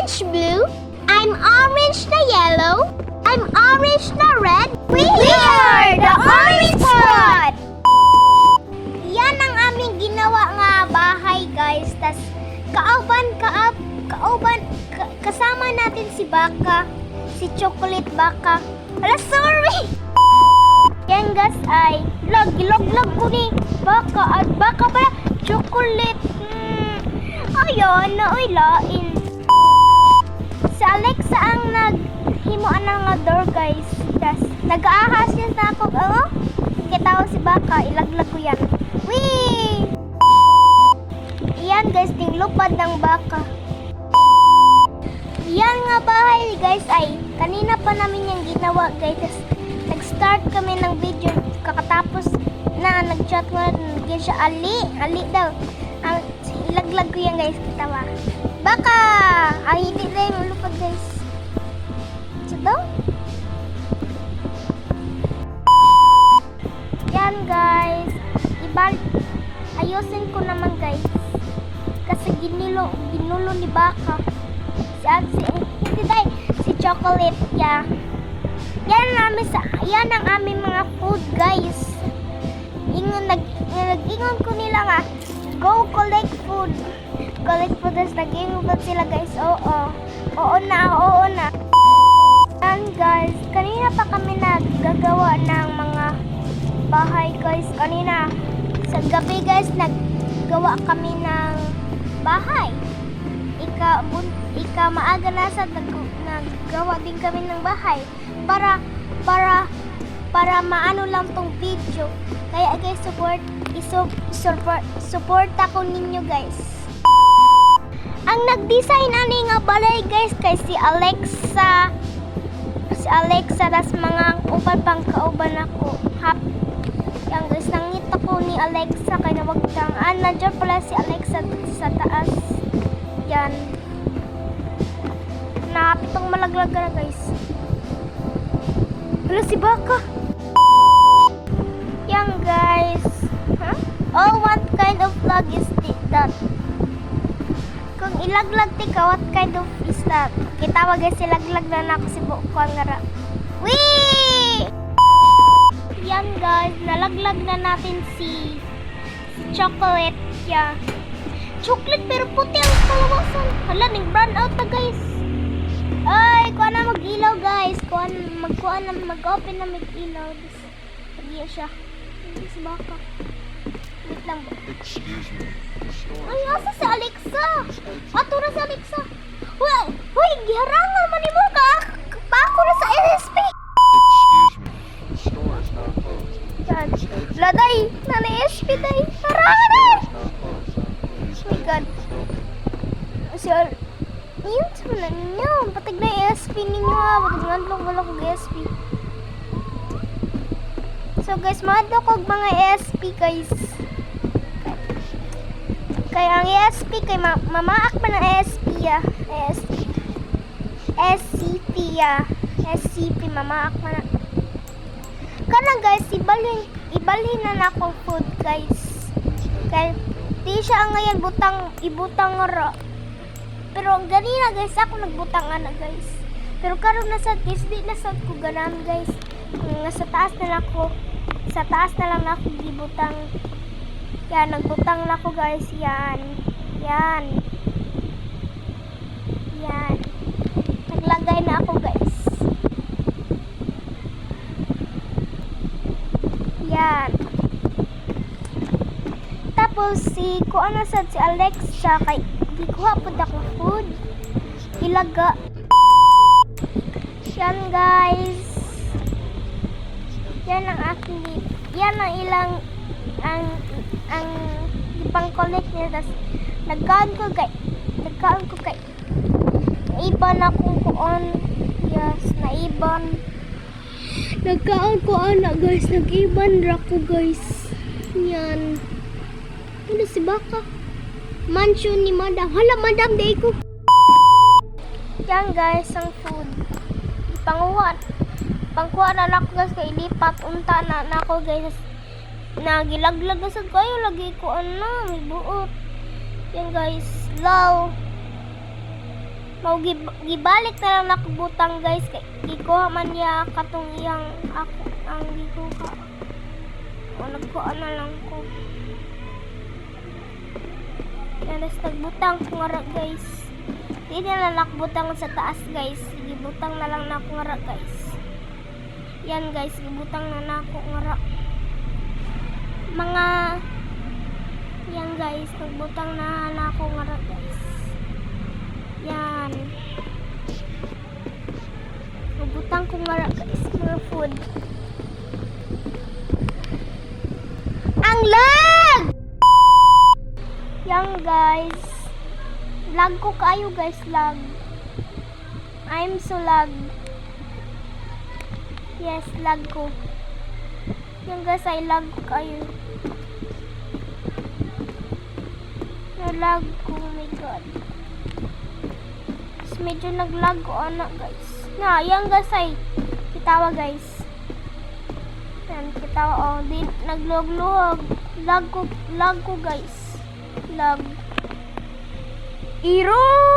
orange blue. I'm orange na yellow. I'm orange na red. We are the Orange Squad! Yan ang aming ginawa nga bahay, guys. Tas kasama natin si Baka, si Chocolate Baka. Ala, sorry! Yan, guys, ay log ko ni Baka. At Baka pala, Chocolate. Ayun, naoy lain. Si Alexa ang naghimuan ng nga door, guys. Tas nag-aahas yan sa ako. Kitawag si Baka, ilaglag ko yan. Wee! Yan, guys, ting lupad ng Baka. Yan nga bahay, guys, ay kanina pa namin yung ginawa, guys. Tas nag-start kami ng video kakatapos na nag-chat ko na siya ali daw. Ilaglag ko yan, guys, kitawa. Baka! Ay, hindi na yung lupad, guys. So, daw? Yan, guys. Ayusin ko naman, guys. Kasi ginulo ni Baka. Si Chocolate, yeah. Yan ang aming mga food, guys. Nag-ingon ko nila nga, go collect food. Collect food, tas nag-ingon sila, guys. Oo na. Yan, guys. Kanina pa kami naggagawa ng mga bahay, guys. Kanina, sa gabi, guys, naggawa kami ng bahay. Ika maaga na sa naggawa din kami ng bahay para maano lang tong video. Kaya, guys, support ako ninyo, guys. Ang nag-design ani nga balay, guys, kay si Alexa tas mga upan pang kauban ako. Yan, guys, nangita ko ni Alexa kay nawagtang. Nandiyan pala si Alexa sa taas. Yan. Napitong malaglag na, guys. Wala si Baka. Yan, guys. Oh, what kind of vlog is that? Kung ilaglag ka, what kind of is that? Kita mo, guys, ilaglag na ako si Bukwang nga. Wee! Yan, guys. Nalaglag na natin si Chocolate. Yeah. Chocolate pero puti ang kalawasan. Hala, nag-brown out na, guys. Ay, kuha na mag-ilaw, guys. Mag-open na mag-ilaw. Hindi siya. Hindi si Baka. Wait lang ba? Ay, asa si Alexa? Ato na si Alexa. Uy, giharangan man mo ka. Bako na sa LSP. Yan. Laday, na-SP day. Harangan na. Oh my God. Yun sa mga ninyo. Patag na ESP ninyo, ha. Patag nandlong wala kong ESP. So, guys, mahadlo kong mga ESP, guys. Kaya ang ESP, kay mamaak pa ng ESP, ya. SCP, ya. SCP, mamaak pa na. Kana, guys, ibalhin na akong food, guys. Kaya, di siya ngayon ibutang nga. Pero ganina, guys, ako nagbutang na, guys. Pero karon na sad, guys, di na sad ko ganam, guys. Sa taas na lang ako gibutang. Yan, nagbutang na ako, guys. Yan. Naglagay na ako, guys. Yan. Tapos si Alexa kay gikuha po ako food. Ilaga. Yan, guys. Yan ang aking yan ang ilang ang ipang collect niya. Tas nagkaan ko kay naiban akong kuon. Yes, naiban. Nagkaan ko guys. Nag-iban ra ko, guys. Yan. Ano si Baka? Mansion ni Madam. Hala, Madam, day ko. Yan, guys, ang food. Pangkuha na ako, guys, kay lipat. Unta na ako, guys. Nagilaglag na sa kayo. Lagi ko, may buot. Yan, guys. Law. Gibalik na lang nakabutang guys. Kay gikuha man niya katong iyang ako ang gikuha. O nagkuha na lang ko. Alas nagbutang ko nga ra, guys. Di na lang nakabutang sa taas guys. Gibutang na lang na ako nga ra, guys. Yan guys, gibutang na ako nga ra. Mga yan guys, nagbutang na ako nga ra, guys. Yan. Nagbutang ko nga ra, guys, mga food. Ang lag! Yan guys. Lag ko kayo guys, lag. I'm so lag. Yes, lag ko. Yan guys, ay lag ko kayo. Nalag ko, oh my god. Tapos medyo naglag ko anak guys. Na, yan guys ay kitawa guys. Yan, kitawa oh. Di, nagluhog-luhog. Lag ko guys. Lag. Iro!